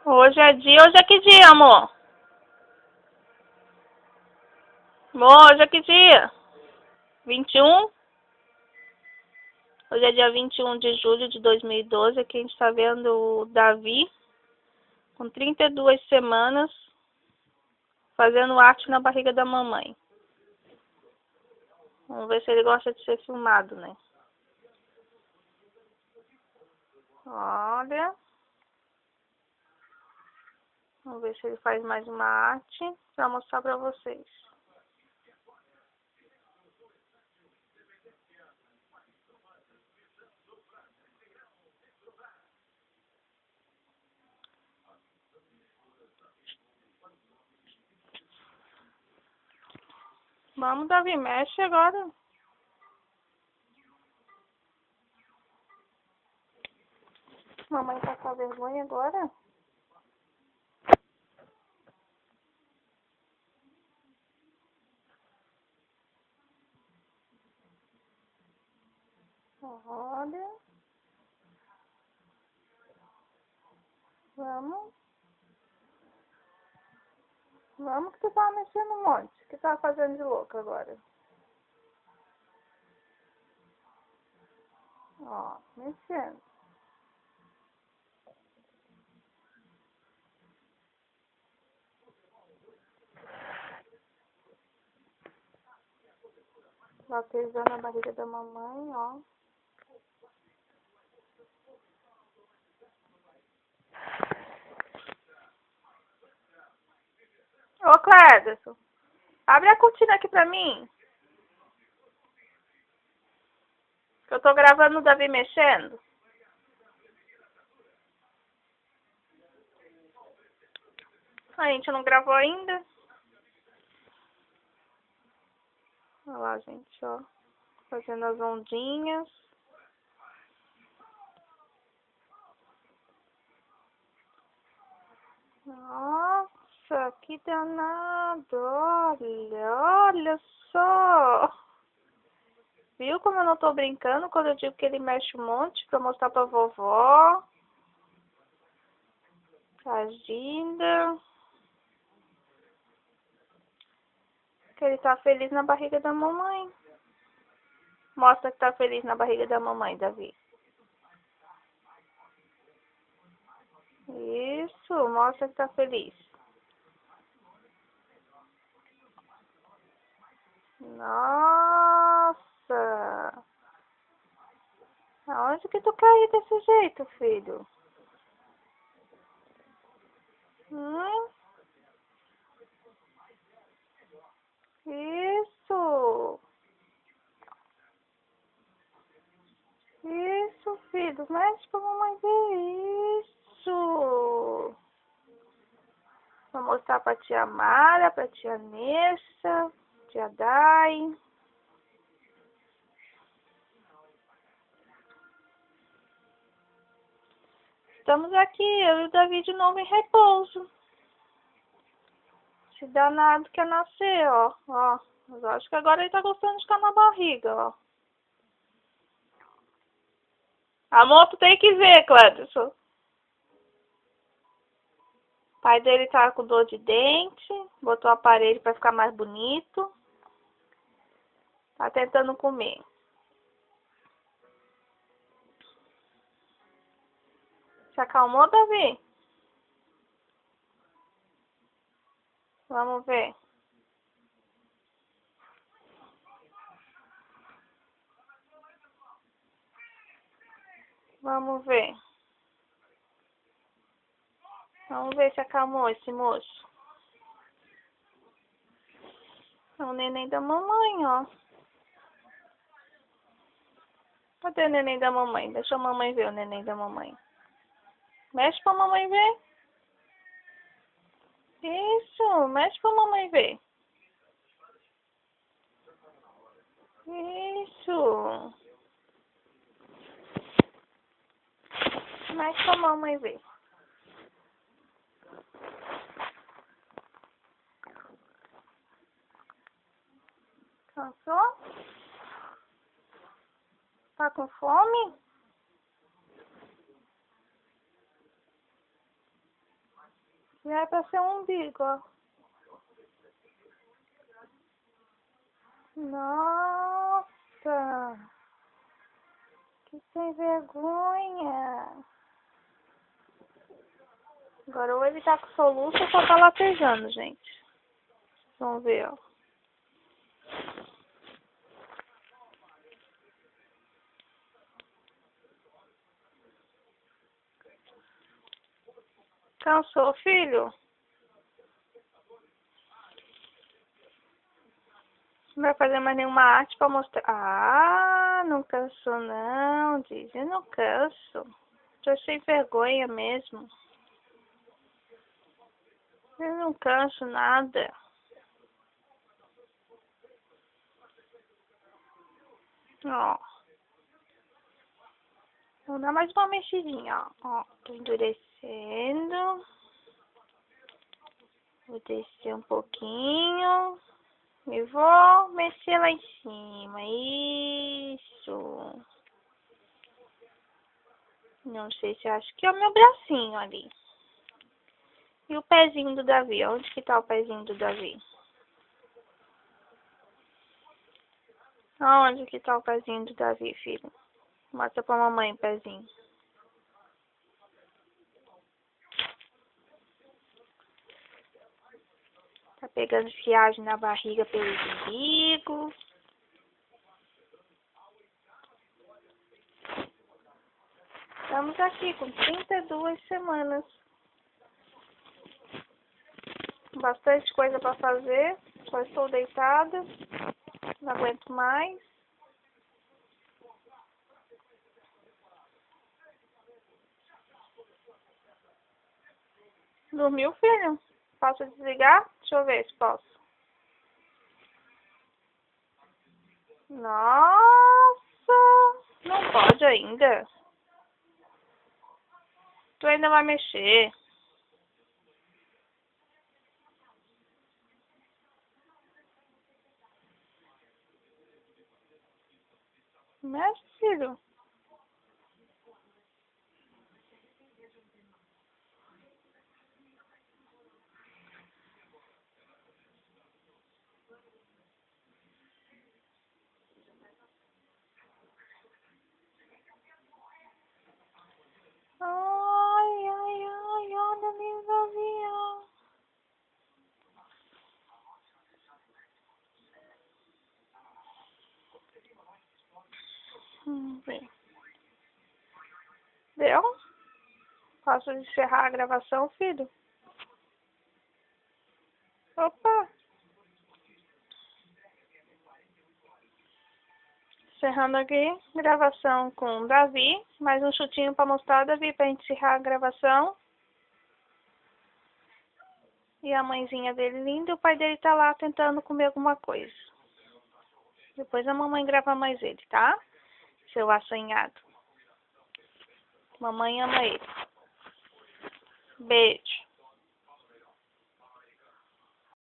Hoje é que dia, amor? Amor, hoje é que dia? 21? Hoje é dia 21 de julho de 2012. Aqui a gente tá vendo o Davi, com 32 semanas, fazendo arte na barriga da mamãe. Vamos ver se ele gosta de ser filmado, né? Olha. Vamos ver se ele faz mais uma arte pra mostrar pra vocês. Vamos, Davi, mexe agora. Mamãe tá com vergonha agora? Olha. Vamos. Vamos que tu tá mexendo um monte. O que tá fazendo de louco agora? Ó, mexendo. Latejando na barriga da mamãe, ó. Ô, Cléderson, abre a cortina aqui pra mim. Que eu tô gravando o Davi mexendo. A gente não gravou ainda. Olha lá, gente, ó. Fazendo as ondinhas. Nossa, que danado. Olha só. Viu como eu não tô brincando quando eu digo que ele mexe um monte pra mostrar pra vovó? Pra Ginda. Que ele tá feliz na barriga da mamãe. Mostra que tá feliz na barriga da mamãe, Davi. Isso, mostra que tá feliz. Nossa! Aonde que tu quer ir desse jeito, filho? Hum? Isso! Isso, filho. Mexe pra mamãe ver isso. Vou mostrar pra tia Mara, pra tia Nessa, tia Dai. Estamos aqui, eu e o Davi de novo em repouso. Se danado quer nascer, ó. Ó. Mas acho que agora ele tá gostando de ficar na barriga, ó. Amor, tu tem que ver, Cledson. O pai dele tá com dor de dente, botou o aparelho pra ficar mais bonito. Tá tentando comer. Se acalmou, Davi? Vamos ver. Vamos ver. Vamos ver se acalmou esse moço. É o neném da mamãe, ó. Cadê o neném da mamãe? Deixa a mamãe ver o neném da mamãe. Mexe pra mamãe ver. Isso, mexe pra mamãe ver. Isso. Mexe pra mamãe ver. Cansou? Tá com fome? Já é pra ser um umbigo, ó. Nossa! Que sem vergonha! Agora ou ele tá com soluço ou só tá latejando, gente. Vamos ver, ó. Cansou, filho? Não vai fazer mais nenhuma arte pra mostrar. Ah, não canso não, diz. Eu não canso. Tô sem vergonha mesmo. Eu não canso nada. Ó. Vou dar mais uma mexidinha, ó. Ó, tô endurecendo. Vou descer um pouquinho. E vou mexer lá em cima. Isso. Não sei se acho que é o meu bracinho ali. E o pezinho do Davi? Onde que tá o pezinho do Davi? Onde que tá o pezinho do Davi, filho? Mostra pra mamãe o pezinho. Tá pegando fiagem na barriga pelo umbigo. Estamos aqui com 32 semanas. Bastante coisa pra fazer. Só estou deitada. Não aguento mais. Dormiu, filho? Posso desligar? Deixa eu ver se posso. Nossa! Não pode ainda. Tu ainda vai mexer. Mexe, filho. Ai, ai, ai, olha minha Davi. Ver. Deu? Posso encerrar a gravação, filho? Opa! Encerrando aqui, gravação com o Davi. Mais um chutinho pra mostrar, Davi, pra gente encerrar a gravação. E a mãezinha dele linda, e o pai dele tá lá tentando comer alguma coisa. Depois a mamãe grava mais ele, tá? Seu assanhado. Mamãe ama ele. Beijo.